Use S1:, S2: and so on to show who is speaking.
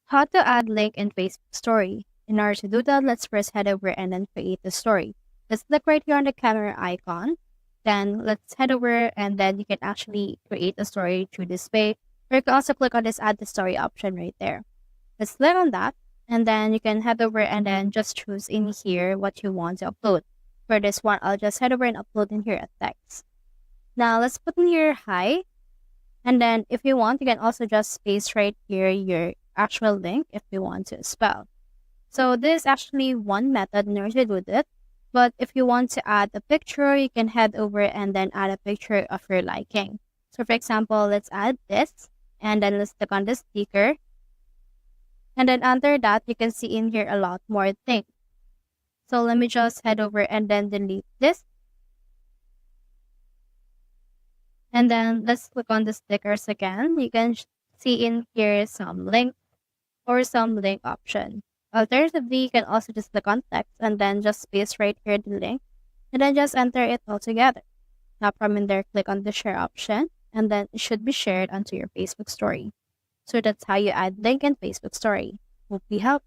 S1: How to add link in Facebook story. In order to do that, let's first head over and then create the story. Let's click right here on the camera icon. Then let's head over and then you can actually create a story through this way. Or you can also click on this add the story option right there. Let's click on that and then you can head over and then just choose in here what you want to upload. For this one, I'll just head over and upload in here a text. Now let's put in here hi. And then if you want, you can also just paste right here your actual link if you want to spell. So this is actually one method in order to do it. But if you want to add a picture, you can head over and then add a picture of your liking. So for example, let's add this and then let's click on the sticker. And then under that, you can see in here a lot more things. So let me just head over and then delete this. And then let's click on the stickers again. You can see in here some link or some link option. Alternatively, you can also just click on text and then just paste right here the link and then just enter it all together. Now from in there, click on the share option and then it should be shared onto your Facebook story. So that's how you add link in Facebook story. Hope we help.